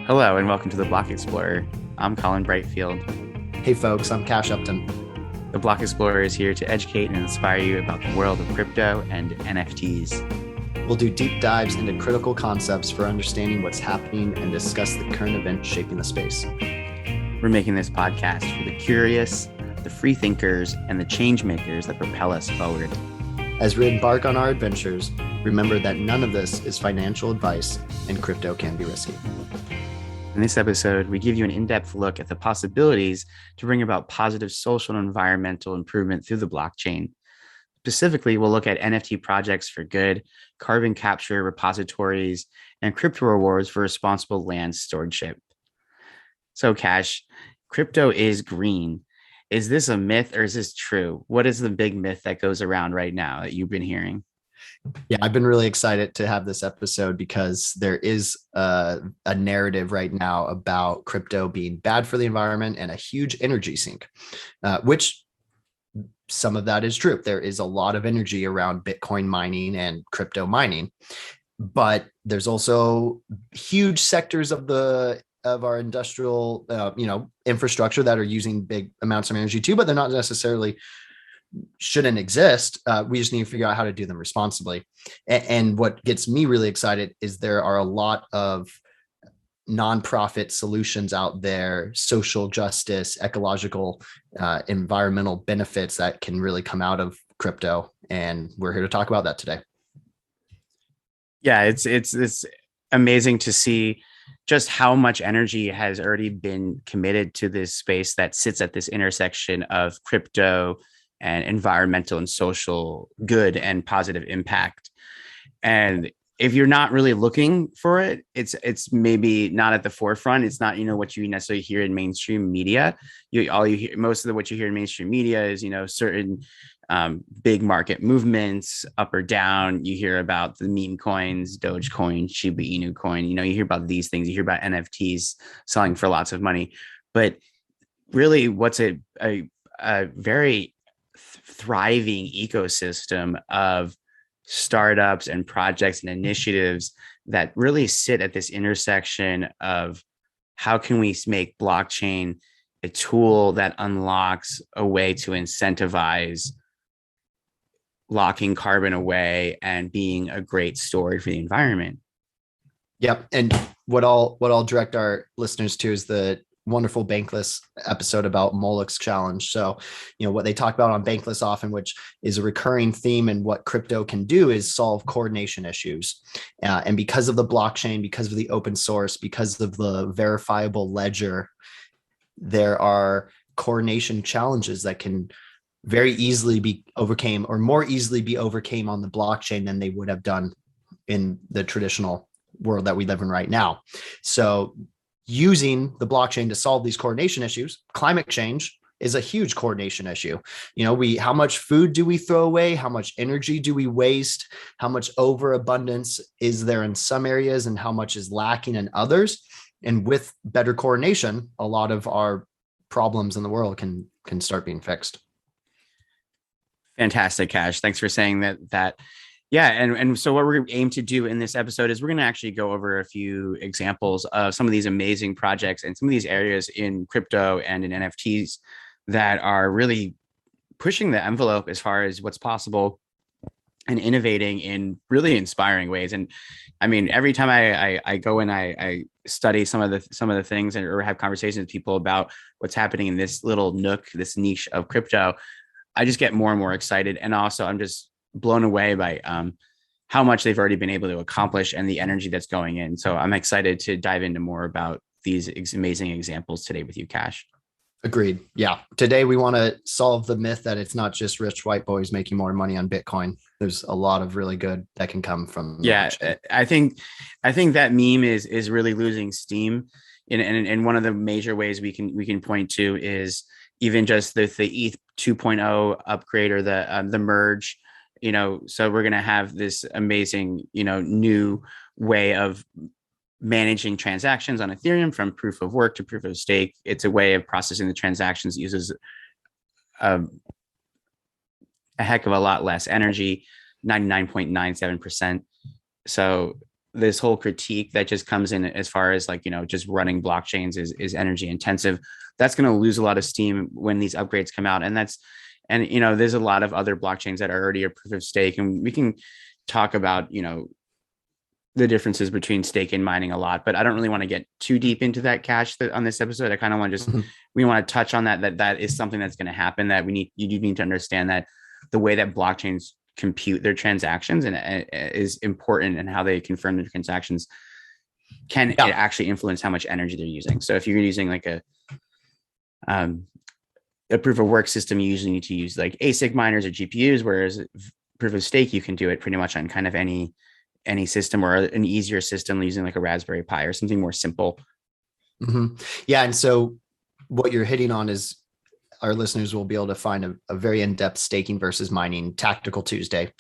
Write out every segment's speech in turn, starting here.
Hello and welcome to the Block Explorer. I'm Colin Brightfield. Hey folks, I'm Cash Upton. The Block Explorer is here to educate and inspire you about the world of crypto and NFTs. We'll do deep dives into critical concepts for understanding what's happening and discuss the current events shaping the space. We're making this podcast for the curious, the free thinkers, and the change makers that propel us forward. As we embark on our adventures, remember that none of this is financial advice and crypto can be risky. In this episode, we give you an in-depth look at the possibilities to bring about positive social and environmental improvement through the blockchain. Specifically, we'll look at NFT projects for good, carbon capture repositories, and crypto rewards for responsible land stewardship. So, Cash, crypto is green. Is this a myth or is this true? What is the big myth that goes around right now that you've been hearing? Yeah, I've been really excited to have this episode because there is a narrative right now about crypto being bad for the environment and a huge energy sink, which some of that is true. There is a lot of energy around Bitcoin mining and crypto mining, but there's also huge sectors of our industrial, infrastructure that are using big amounts of energy too, but they're not necessarily shouldn't exist. We just need to figure out how to do them responsibly. And what gets me really excited is there are a lot of nonprofit solutions out there, social justice, ecological, environmental benefits that can really come out of crypto. And we're here to talk about that today. Yeah, it's amazing to see just how much energy has already been committed to this space that sits at this intersection of crypto and environmental and social good and positive impact. And if you're not really looking for it, it's maybe not at the forefront. It's not, what you necessarily hear in mainstream media. Most of what you hear in mainstream media is, certain big market movements up or down. You hear about the meme coins, Dogecoin, Shiba Inu coin. You hear about these things. You hear about NFTs selling for lots of money. But really, what's a very thriving ecosystem of startups and projects and initiatives that really sit at this intersection of how can we make blockchain a tool that unlocks a way to incentivize locking carbon away and being a great story for the environment. Yep. And what I'll direct our listeners to is the wonderful Bankless episode about Moloch's challenge. So, what they talk about on Bankless often, which is a recurring theme, and what crypto can do is solve coordination issues. And because of the blockchain, because of the open source, because of the verifiable ledger, there are coordination challenges that can very easily be overcame, or more easily be overcame on the blockchain than they would have done in the traditional world that we live in right now. So using the blockchain to solve these coordination issues, climate change is a huge coordination issue. How much food do we throw away? How much energy do we waste? How much overabundance is there in some areas and how much is lacking in others? And with better coordination, a lot of our problems in the world can start being fixed. Fantastic, Cash. Thanks for saying that. Yeah, and so what we're aim to do in this episode is we're going to actually go over a few examples of some of these amazing projects and some of these areas in crypto and in NFTs that are really pushing the envelope as far as what's possible and innovating in really inspiring ways. And I mean, every time I go and I study some of the things or have conversations with people about what's happening in this little nook, this niche of crypto, I just get more and more excited. And also I'm just blown away by how much they've already been able to accomplish and the energy that's going in. So I'm excited to dive into more about these amazing examples today with you, Cash. Agreed. Yeah. Today we want to solve the myth that it's not just rich white boys making more money on Bitcoin. There's a lot of really good that can come from. Yeah, I think that meme is really losing steam. And one of the major ways we can point to is even just the ETH 2.0 upgrade or the merge. So we're going to have this amazing, new way of managing transactions on Ethereum from proof of work to proof of stake. It's a way of processing the transactions that uses a heck of a lot less energy, 99.97%. So this whole critique that just comes in as far as like, just running blockchains is energy intensive. That's going to lose a lot of steam when these upgrades come out. And there's a lot of other blockchains that are already a proof of stake. And we can talk about, the differences between stake and mining a lot, but I don't really want to get too deep into that cash on this episode. I kind of want to just, we want to touch on that is something that's going to happen, that you do need to understand that the way that blockchains compute their transactions and is important, and how they confirm their transactions can it actually influence how much energy they're using. So if you're using like a proof of work system, you usually need to use like ASIC miners or GPUs, whereas proof of stake, you can do it pretty much on kind of any system, or an easier system using like a Raspberry Pi or something more simple. Yeah. And so what you're hitting on is our listeners will be able to find a very in-depth staking versus mining Tactical Tuesday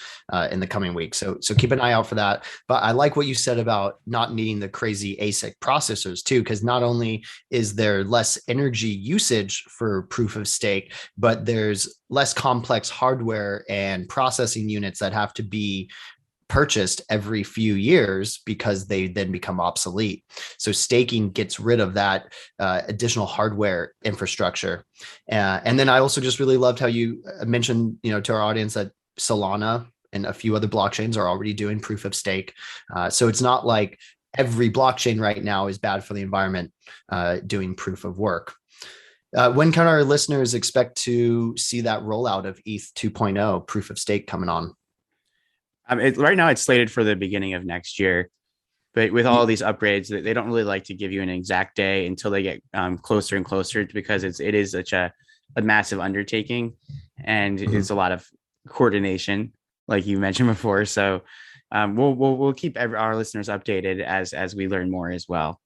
in the coming week. So keep an eye out for that. But I like what you said about not needing the crazy ASIC processors too, because not only is there less energy usage for proof of stake, but there's less complex hardware and processing units that have to be purchased every few years because they then become obsolete. So staking gets rid of that additional hardware infrastructure. And then I also just really loved how you mentioned, to our audience, that Solana and a few other blockchains are already doing proof of stake. So it's not like every blockchain right now is bad for the environment doing proof of work. When can our listeners expect to see that rollout of ETH 2.0 proof of stake coming on? Right now it's slated for the beginning of next year, but with all these upgrades, they don't really like to give you an exact day until they get closer and closer, because it is such a massive undertaking, and it's a lot of coordination, like you mentioned before. So we'll keep our listeners updated as we learn more as well.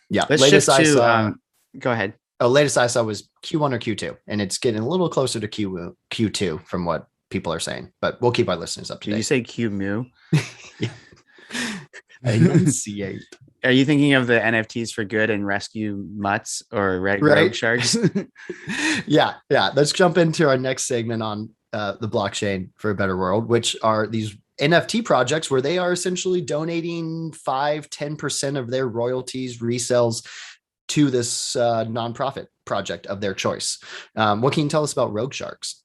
Yeah, let's shift to go ahead. Latest I saw was Q1 or Q2, and it's getting a little closer to Q2 from what people are saying, but we'll keep our listeners up to date. Did you say Q Mu? Enunciate. Are you thinking of the NFTs for good and rescue mutts or rogue sharks? Yeah. Let's jump into our next segment on the blockchain for a better world, which are these NFT projects where they are essentially donating 5-10% of their royalties, resells to this nonprofit project of their choice. What can you tell us about Rogue Sharks?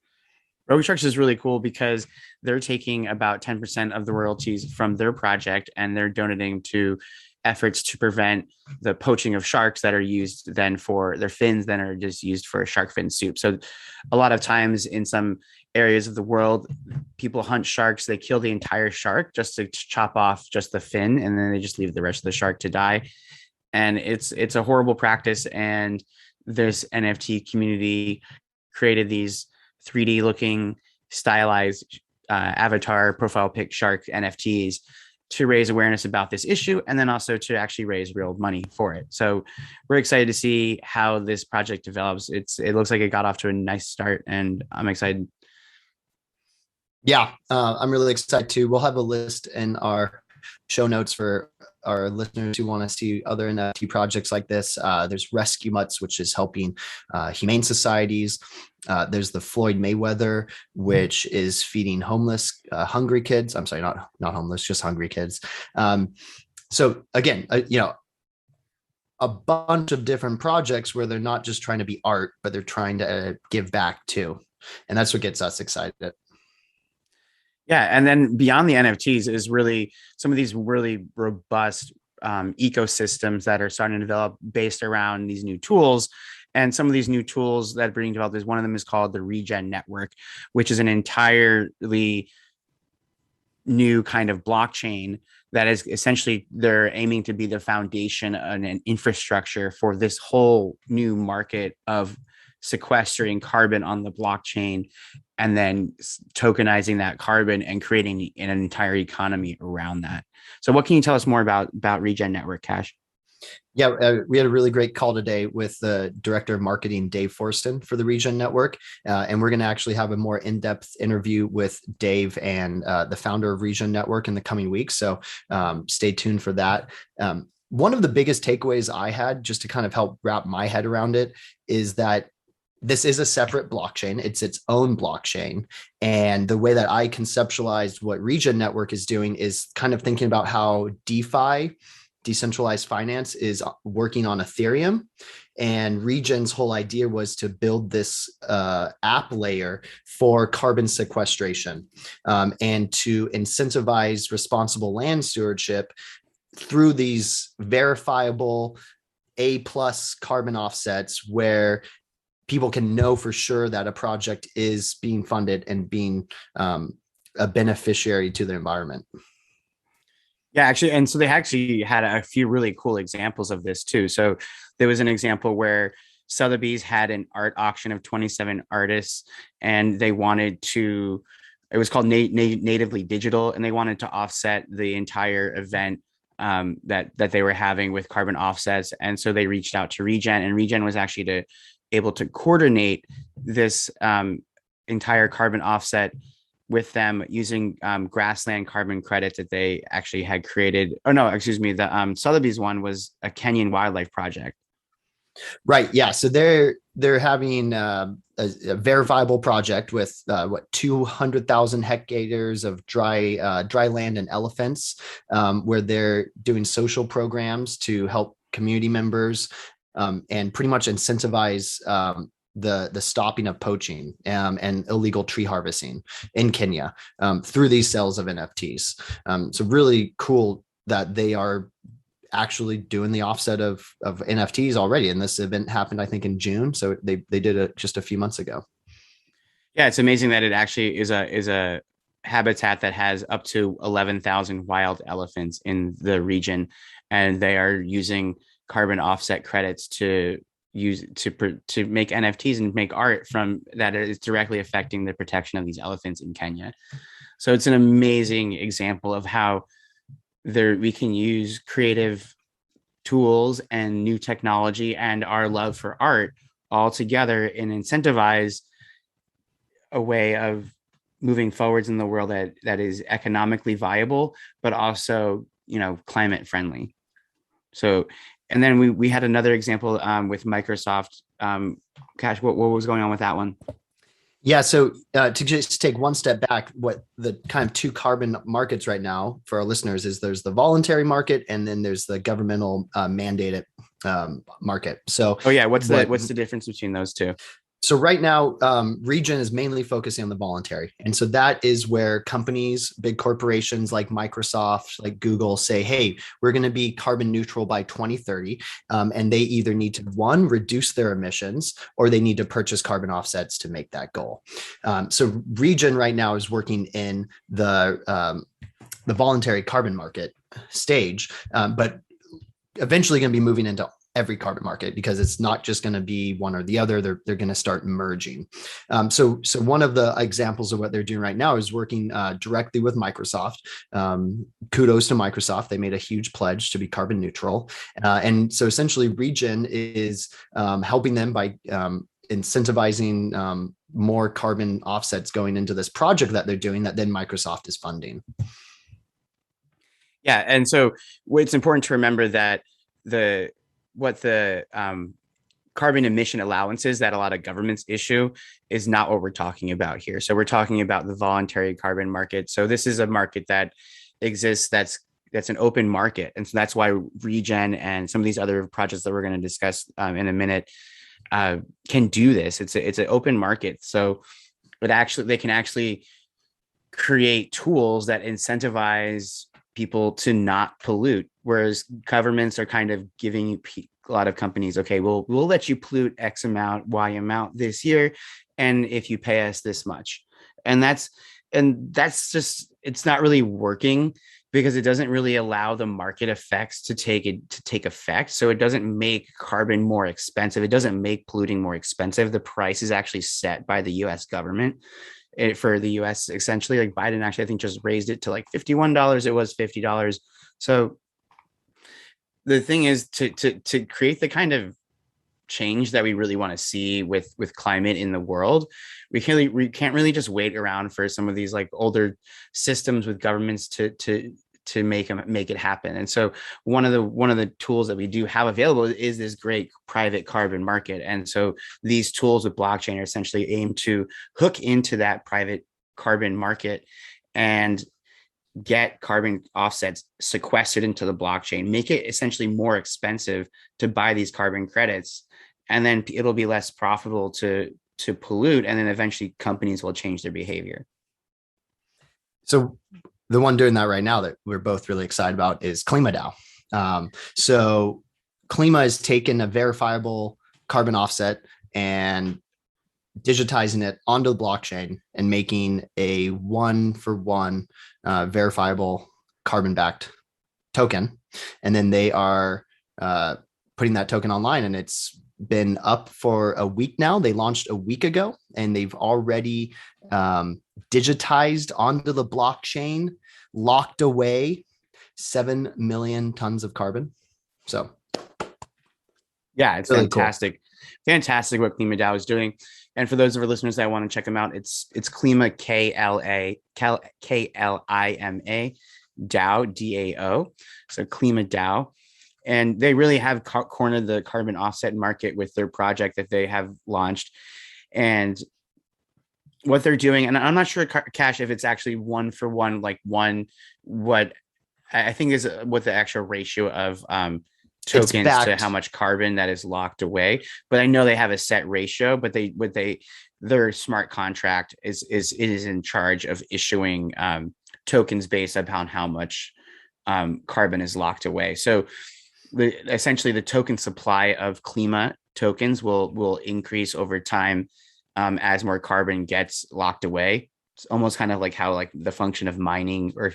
Rogue Sharks is really cool because they're taking about 10% of the royalties from their project, and they're donating to efforts to prevent the poaching of sharks that are used then for their fins, then are just used for shark fin soup. So a lot of times in some areas of the world, people hunt sharks, they kill the entire shark just to chop off just the fin, and then they just leave the rest of the shark to die. And it's a horrible practice. And this NFT community created these 3D looking stylized avatar profile pic shark NFTs to raise awareness about this issue, and then also to actually raise real money for it. So we're excited to see how this project develops. It looks like it got off to a nice start, and I'm excited. Yeah, I'm really excited too. We'll have a list in our show notes for our listeners who want to see other NFT projects like this. There's Rescue Mutts, which is helping humane societies. There's the Floyd Mayweather, which is feeding homeless, hungry kids. I'm sorry, not homeless, just hungry kids. So again, a bunch of different projects where they're not just trying to be art, but they're trying to give back too. And that's what gets us excited. Yeah, and then beyond the NFTs is really some of these really robust ecosystems that are starting to develop based around these new tools. And some of these new tools that are being developed is one of them is called the Regen Network, which is an entirely new kind of blockchain that is essentially they're aiming to be the foundation and an infrastructure for this whole new market of sequestering carbon on the blockchain and then tokenizing that carbon and creating an entire economy around that. So what can you tell us more about Regen Network, Cash? Yeah, we had a really great call today with the director of marketing, Dave Forston, for the Regen Network. And we're going to actually have a more in-depth interview with Dave and the founder of Regen Network in the coming weeks. So stay tuned for that. One of the biggest takeaways I had, just to kind of help wrap my head around it, is that This is a separate blockchain. It's its own blockchain. And the way that I conceptualized what Regen Network is doing is kind of thinking about how DeFi, decentralized finance, is working on Ethereum. And Regen's whole idea was to build this app layer for carbon sequestration, and to incentivize responsible land stewardship through these verifiable A+ carbon offsets, where people can know for sure that a project is being funded and being a beneficiary to the environment. Yeah, actually, and so they actually had a few really cool examples of this too. So there was an example where Sotheby's had an art auction of 27 artists, and they wanted to. It was called Natively Digital, and they wanted to offset the entire event that they were having with carbon offsets. And so they reached out to Regen, and Regen was actually able to coordinate this entire carbon offset with them using grassland carbon credits that they actually had created. Oh no, excuse me. The Sotheby's one was a Kenyan wildlife project. Right. Yeah. So they're having a verifiable project with 200,000 hectares of dry land and elephants, where they're doing social programs to help community members, and pretty much incentivize the stopping of poaching and illegal tree harvesting in Kenya, through these sales of NFTs. So really cool that they are actually doing the offset of NFTs already. And this event happened, I think, in June. So they did it just a few months ago. Yeah, it's amazing that it actually is a habitat that has up to 11,000 wild elephants in the region, and they are using carbon offset credits to use to make NFTs and make art from that is directly affecting the protection of these elephants in Kenya. So it's an amazing example of how there we can use creative tools and new technology and our love for art all together and incentivize a way of moving forwards in the world that is economically viable, but also, climate friendly. So, and then we had another example with Microsoft. Cash, what was going on with that one? Yeah. So to just take one step back, what the kind of two carbon markets right now for our listeners is, there's the voluntary market, and then there's the governmental mandated market. So, oh yeah, what's the difference between those two? So right now, Regen is mainly focusing on the voluntary. And so that is where companies, big corporations like Microsoft, like Google, say, hey, we're going to be carbon neutral by 2030. And they either need to, one, reduce their emissions, or they need to purchase carbon offsets to make that goal. So Regen right now is working in the voluntary carbon market stage, but eventually going to be moving into every carbon market, because it's not just going to be one or the other. They're going to start merging. So one of the examples of what they're doing right now is working directly with Microsoft. Kudos to Microsoft. They made a huge pledge to be carbon neutral. And so essentially Regen is helping them by incentivizing more carbon offsets going into this project that they're doing, that then Microsoft is funding. Yeah. And so it's important to remember that the carbon emission allowances that a lot of governments issue is not what we're talking about here. So we're talking about the voluntary carbon market. So this is a market that exists that's an open market. And so that's why Regen and some of these other projects that we're going to discuss in a minute can do this. It's an open market. So they can actually create tools that incentivize people to not pollute, whereas governments are kind of giving a lot of companies, okay, we'll let you pollute X amount, Y amount this year, and if you pay us this much. And that's just, it's not really working, because it doesn't really allow the market effects to take effect. So it doesn't make carbon more expensive. It doesn't make polluting more expensive. The price is actually set by the US government. For the US, essentially, like Biden actually, I think, just raised it to like $51. It was $50. So the thing is to create the kind of change that we really want to see with climate in the world, we can't really just wait around for some of these like older systems with governments to to make it happen. And so one of the tools that we do have available is this great private carbon market. And so these tools with blockchain are essentially aimed to hook into that private carbon market and get carbon offsets sequestered into the blockchain, make it essentially more expensive to buy these carbon credits, and then it'll be less profitable to pollute, and then eventually companies will change their behavior. So the one doing that right now that we're both really excited about is KlimaDAO. So Klima has taken a verifiable carbon offset and digitizing it onto the blockchain and making a 1-for-1 verifiable carbon backed token. And then they are putting that token online, and it's been up for a week now. They launched a week ago, and they've already digitized onto the blockchain, locked away 7 million tons of carbon. So yeah, it's really fantastic. Cool. Fantastic what KlimaDAO is doing. And for those of our listeners that want to check them out, it's Klima, KLIMA DAO, DAO. So KlimaDAO. And they really have cornered the carbon offset market with their project that they have launched. And what they're doing, and I'm not sure, Cash, if it's actually 1-for-1, like what I think is what the actual ratio of tokens to how much carbon that is locked away. But I know they have a set ratio, but their smart contract is in charge of issuing tokens based upon how much carbon is locked away. So essentially the token supply of Klima tokens will increase over time as more carbon gets locked away. It's almost kind of like how like the function of mining or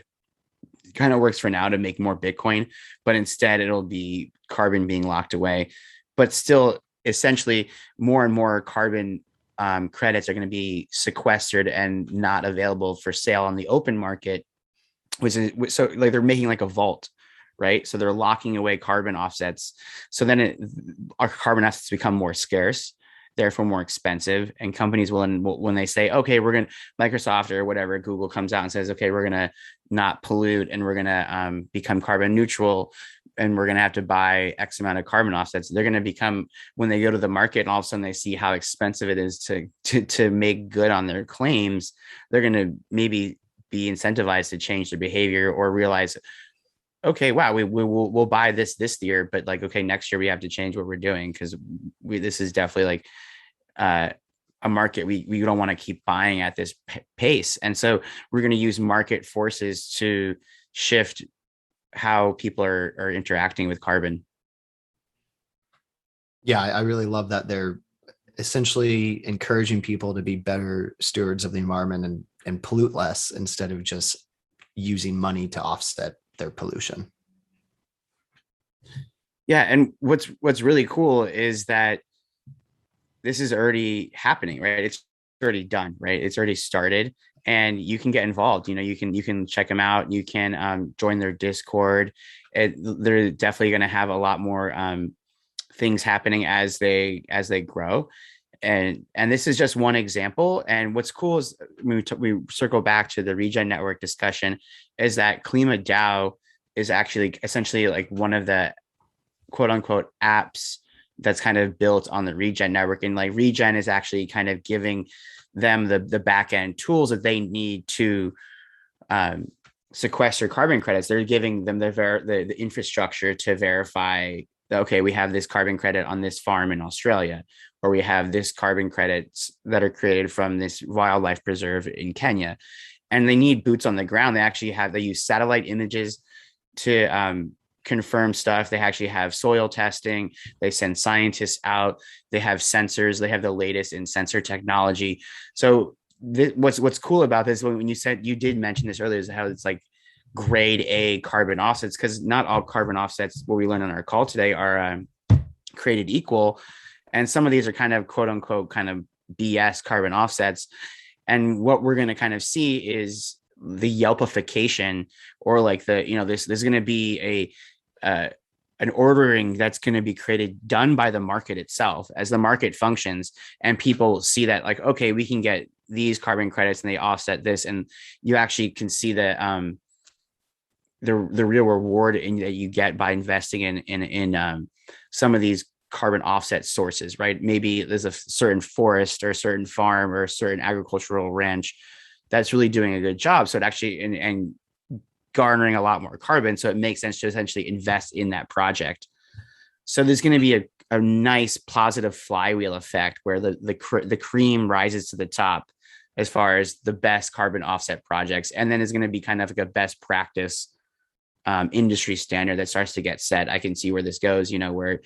kind of works for now to make more Bitcoin, but instead it'll be carbon being locked away. But still, essentially, more and more carbon credits are going to be sequestered and not available for sale on the open market, which is so like they're making like a vault, right? So they're locking away carbon offsets. So then our carbon offsets become more scarce, therefore more expensive. And companies will, when they say, okay, we're going to, Microsoft or whatever, Google comes out and says, okay, we're going to not pollute and we're going to become carbon neutral and we're going to have to buy X amount of carbon offsets. They're going to become, when they go to the market and all of a sudden they see how expensive it is to make good on their claims, they're going to maybe be incentivized to change their behavior or realize, okay, wow, we'll buy this year, but like, okay, next year we have to change what we're doing because this is definitely like a market we don't want to keep buying at this pace. And so we're going to use market forces to shift how people are interacting with carbon. Yeah, I really love that they're essentially encouraging people to be better stewards of the environment and pollute less instead of just using money to offset their pollution. Yeah, and what's really cool is that this is already happening, right? It's already done, right? It's already started, and you can get involved. You know, you can check them out. You can join their Discord. They're definitely going to have a lot more things happening as they grow. And this is just one example. And what's cool is we circle back to the Regen Network discussion is that KlimaDAO is actually essentially like one of the quote unquote apps that's kind of built on the Regen Network. And like Regen is actually kind of giving them the back end tools that they need to sequester carbon credits. They're giving them the infrastructure to verify that, okay, we have this carbon credit on this farm in Australia, or we have this carbon credits that are created from this wildlife preserve in Kenya. And they need boots on the ground. They use satellite images to confirm stuff. They actually have soil testing. They send scientists out. They have sensors. They have the latest in sensor technology. So what's cool about this, when you did mention this earlier, is how it's like grade A carbon offsets, because not all carbon offsets, what we learned on our call today, are created equal. And some of these are kind of quote unquote kind of BS carbon offsets. And what we're going to kind of see is the Yelpification, or like there's going to be an ordering that's going to be done by the market itself as the market functions, and people see that like, okay, we can get these carbon credits and they offset this, and you actually can see that the real reward that you get by investing in some of these carbon offset sources, right? Maybe there's a certain forest or a certain farm or a certain agricultural ranch that's really doing a good job. So it actually and garnering a lot more carbon. So it makes sense to essentially invest in that project. So there's going to be a nice positive flywheel effect where the cream rises to the top as far as the best carbon offset projects. And then it's going to be kind of like a best practice industry standard that starts to get set. I can see where this goes, where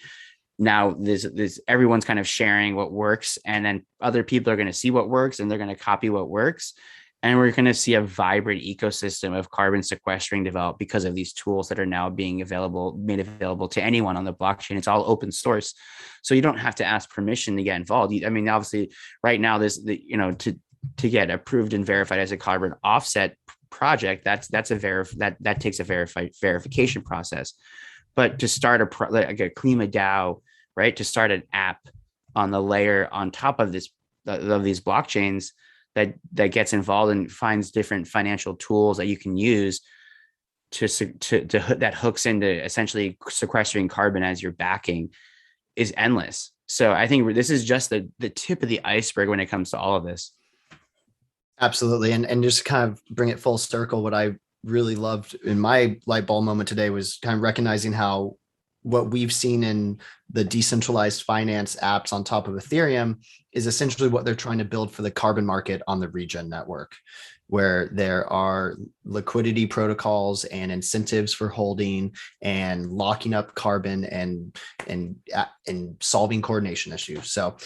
now this everyone's kind of sharing what works, and then other people are going to see what works and they're going to copy what works. And we're going to see a vibrant ecosystem of carbon sequestering develop because of these tools that are now being made available to anyone on the blockchain. It's all open source. So you don't have to ask permission to get involved. I mean, obviously right now to get approved and verified as a carbon offset project, that takes a verification process. But to start like a Klima DAO, right, to start an app on the layer on top of these blockchains that gets involved and finds different financial tools that you can use to that hooks into essentially sequestering carbon as your backing is endless. So I think this is just the tip of the iceberg when it comes to all of this. Absolutely. And just kind of bring it full circle, what I really loved in my light bulb moment today was kind of recognizing how what we've seen in the decentralized finance apps on top of Ethereum is essentially what they're trying to build for the carbon market on the regen network, where there are liquidity protocols and incentives for holding and locking up carbon and solving coordination issues. So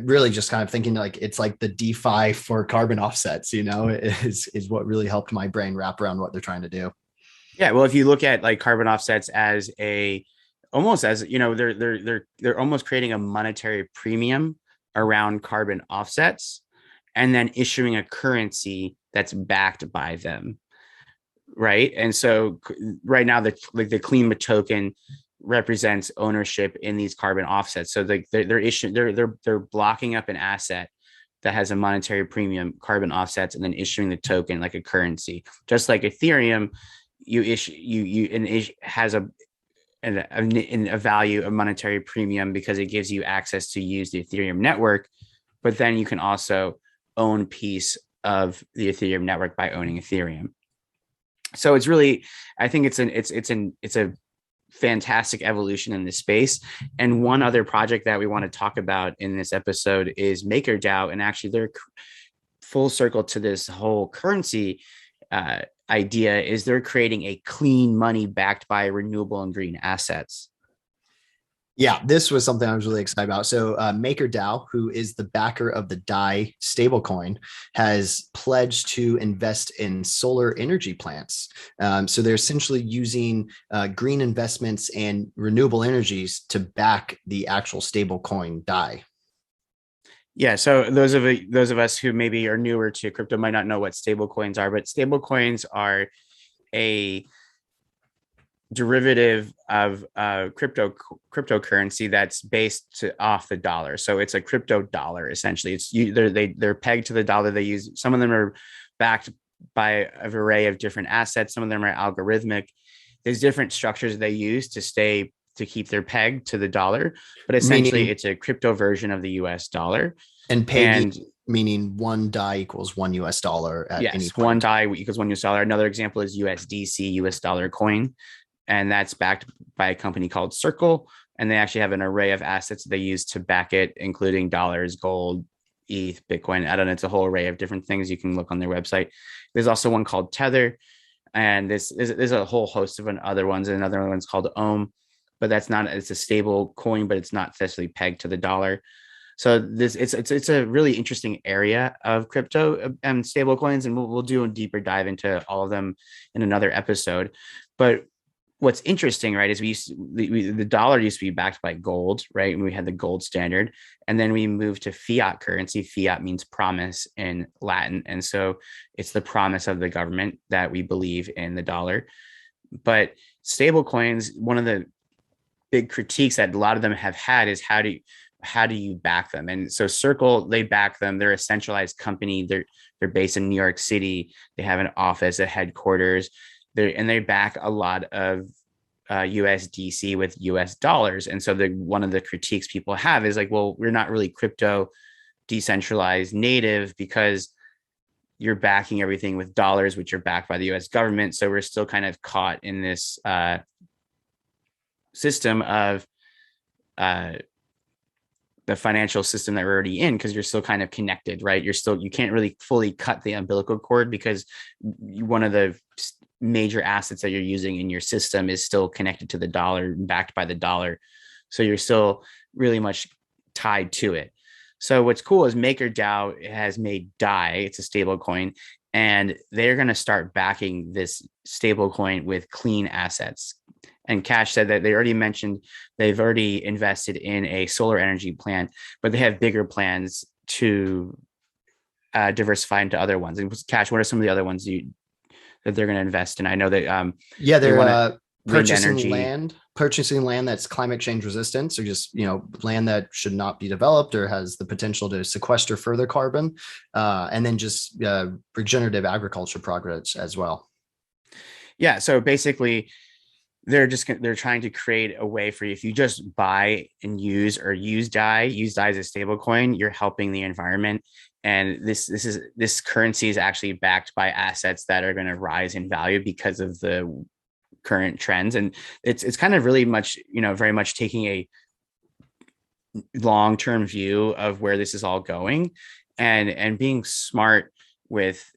really just kind of thinking like it's like the DeFi for carbon offsets, is what really helped my brain wrap around what they're trying to do. Yeah, well, if you look at like carbon offsets as almost as they're almost creating a monetary premium around carbon offsets and then issuing a currency that's backed by them, right? And so right now the Klima token represents ownership in these carbon offsets. So they're blocking up an asset that has a monetary premium, carbon offsets, and then issuing the token like a currency. Just like Ethereum, it has a value, a monetary premium, because it gives you access to use the Ethereum network, but then you can also own piece of the Ethereum network by owning Ethereum. So it's really, I think it's a fantastic evolution in this space. And one other project that we want to talk about in this episode is MakerDAO, and actually they're full circle to this whole currency idea is they're creating a clean money backed by renewable and green assets. Yeah, this was something I was really excited about. So MakerDAO, who is the backer of the DAI stablecoin, has pledged to invest in solar energy plants. So they're essentially using green investments and renewable energies to back the actual stablecoin DAI. Yeah, so those of us who maybe are newer to crypto might not know what stablecoins are, but stablecoins are a derivative of cryptocurrency that's based off the dollar. So it's a crypto dollar essentially. They're pegged to the dollar. They use, some of them are backed by an array of different assets. Some of them are algorithmic. There's different structures they use to keep their peg to the dollar, but essentially it's a crypto version of the US dollar. And pegging, meaning one DAI equals $1 at any point. One DAI equals $1. Another example is USDC, US dollar coin. And that's backed by a company called Circle. And they actually have an array of assets they use to back it, including dollars, gold, ETH, Bitcoin. I don't know. It's a whole array of different things. You can look on their website. There's also one called Tether. And there's a whole host of other ones. And another one's called Ohm. But it's a stable coin, but it's not necessarily pegged to the dollar. So it's a really interesting area of crypto and stable coins, and we'll do a deeper dive into all of them in another episode. But what's interesting, right, is the dollar used to be backed by gold, right? And we had the gold standard, and then we moved to fiat currency. Fiat means promise in Latin, and so it's the promise of the government that we believe in the dollar. But stable coins, one of the big critiques that a lot of them have had is how do you back them? And so Circle, they back them. They're a centralized company. They're based in New York City. They have an office, a headquarters. They back a lot of USDC with US dollars. And so one of the critiques people have is like, well, we're not really crypto decentralized native because you're backing everything with dollars, which are backed by the US government. So we're still kind of caught in this system of uh, the financial system that we're already in, because you're still kind of connected, right? You can't really fully cut the umbilical cord because one of the major assets that you're using in your system is still connected to the dollar, backed by the dollar. So you're still really much tied to it. So what's cool is MakerDAO has made DAI, it's a stable coin, and they're going to start backing this stable coin with clean assets. And Cash said that they've already invested in a solar energy plant, but they have bigger plans to diversify into other ones. And Cash, what are some of the other ones that they're going to invest in? I know that they're purchasing land that's climate change resistant, so just land that should not be developed or has the potential to sequester further carbon, and then just regenerative agriculture projects as well. Yeah, so basically they're trying to create a way for you, if you just buy and use DAI as a stable coin, you're helping the environment. And this currency is actually backed by assets that are going to rise in value because of the current trends. And it's kind of really much, very much taking a long-term view of where this is all going, and being smart with,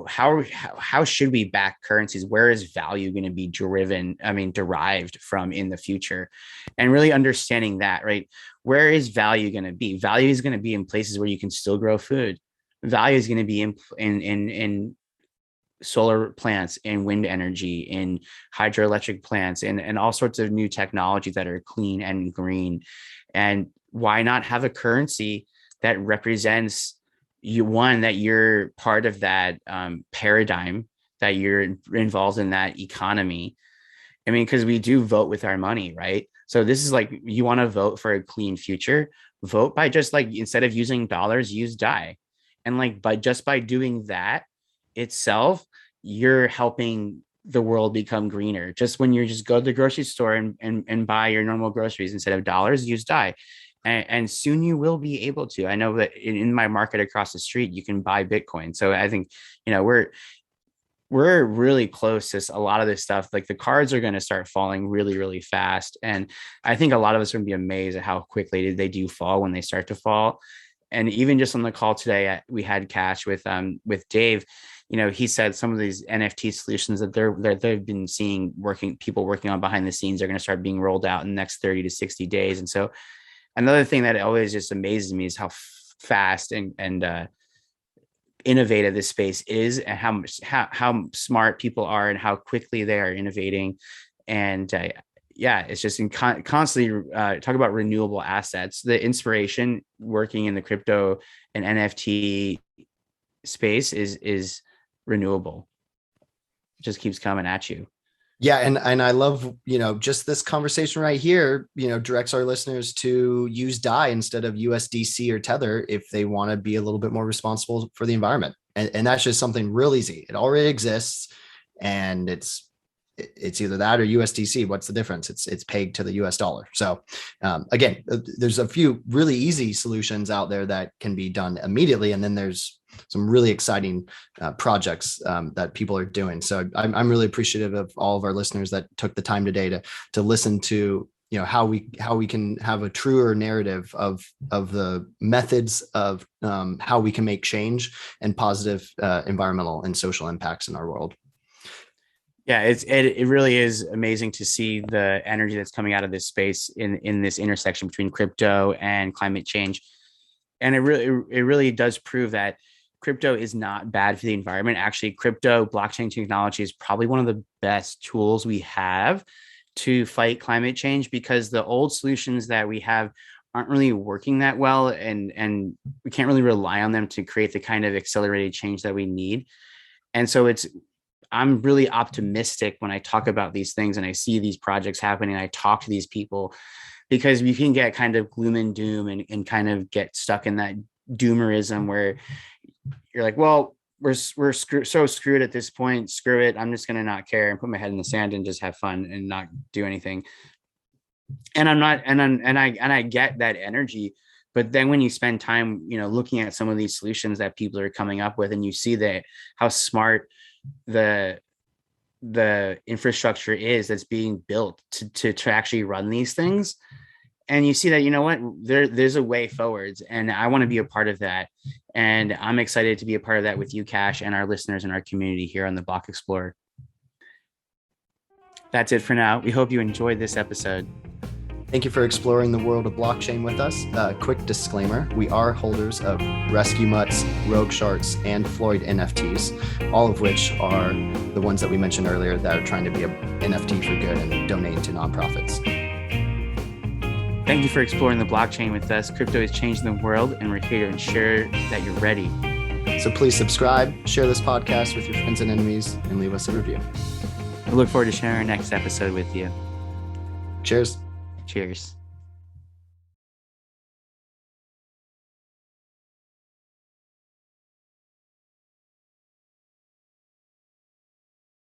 how should we back currencies? Where is value going to be derived from in the future? And really understanding that, right? Where is value going to be? Value is going to be in places where you can still grow food. Value is going to be in solar plants, in wind energy, in hydroelectric plants, and all sorts of new technologies that are clean and green. And why not have a currency that represents that you're part of that paradigm, that you're involved in that economy? I mean, because we do vote with our money, right? So this is like, you want to vote for a clean future, vote by just like, instead of using dollars, use DAI. And like, by doing that itself, you're helping the world become greener. Just when you just go to the grocery store and buy your normal groceries, instead of dollars, use DAI. And soon you will be able to. I know that in my market across the street, you can buy Bitcoin. So I think, we're really close to a lot of this stuff. Like, the cards are going to start falling really, really fast. And I think a lot of us are going to be amazed at how quickly they do fall when they start to fall. And even just on the call today, we had Cash with Dave. He said some of these NFT solutions that they've been seeing people working on behind the scenes are going to start being rolled out in the next 30 to 60 days. And so another thing that always just amazes me is how fast and innovative this space is, and how smart people are and how quickly they are innovating. And it's just constantly talk about renewable assets. The inspiration working in the crypto and NFT space is renewable. It just keeps coming at you. Yeah. And I love, just this conversation right here, directs our listeners to use DAI instead of USDC or Tether if they want to be a little bit more responsible for the environment. And that's just something real easy. It already exists, and it's either that or USDC. What's the difference? It's pegged to the US dollar. So again, there's a few really easy solutions out there that can be done immediately. And then there's some really exciting projects that people are doing. So I'm really appreciative of all of our listeners that took the time today to listen to, how we can have a truer narrative of the methods of how we can make change and positive environmental and social impacts in our world. Yeah, it really is amazing to see the energy that's coming out of this space in this intersection between crypto and climate change. And it really does prove that crypto is not bad for the environment. Actually, crypto blockchain technology is probably one of the best tools we have to fight climate change, because the old solutions that we have aren't really working that well, and we can't really rely on them to create the kind of accelerated change that we need. And so I'm really optimistic when I talk about these things and I see these projects happening and I talk to these people, because you can get kind of gloom and doom and kind of get stuck in that doomerism where you're like, well, so screwed at this point. Screw it. I'm just gonna not care and put my head in the sand and just have fun and not do anything. And I get that energy. But then when you spend time, looking at some of these solutions that people are coming up with, and you see that how smart the infrastructure is that's being built to actually run these things, and you see that, what, there's a way forwards, and I want to be a part of that. And I'm excited to be a part of that with you, Cash, and our listeners and our community here on the Block Explorer. That's it for now. We hope you enjoyed this episode. Thank you for exploring the world of blockchain with us. Quick disclaimer, we are holders of Rescue Mutts, Rogue Sharks, and Floyd NFTs, all of which are the ones that we mentioned earlier that are trying to be an NFT for good and donate to nonprofits. Thank you for exploring the blockchain with us. Crypto is changing the world, and we're here to ensure that you're ready. So please subscribe, share this podcast with your friends and enemies, and leave us a review. We look forward to sharing our next episode with you. Cheers. Cheers.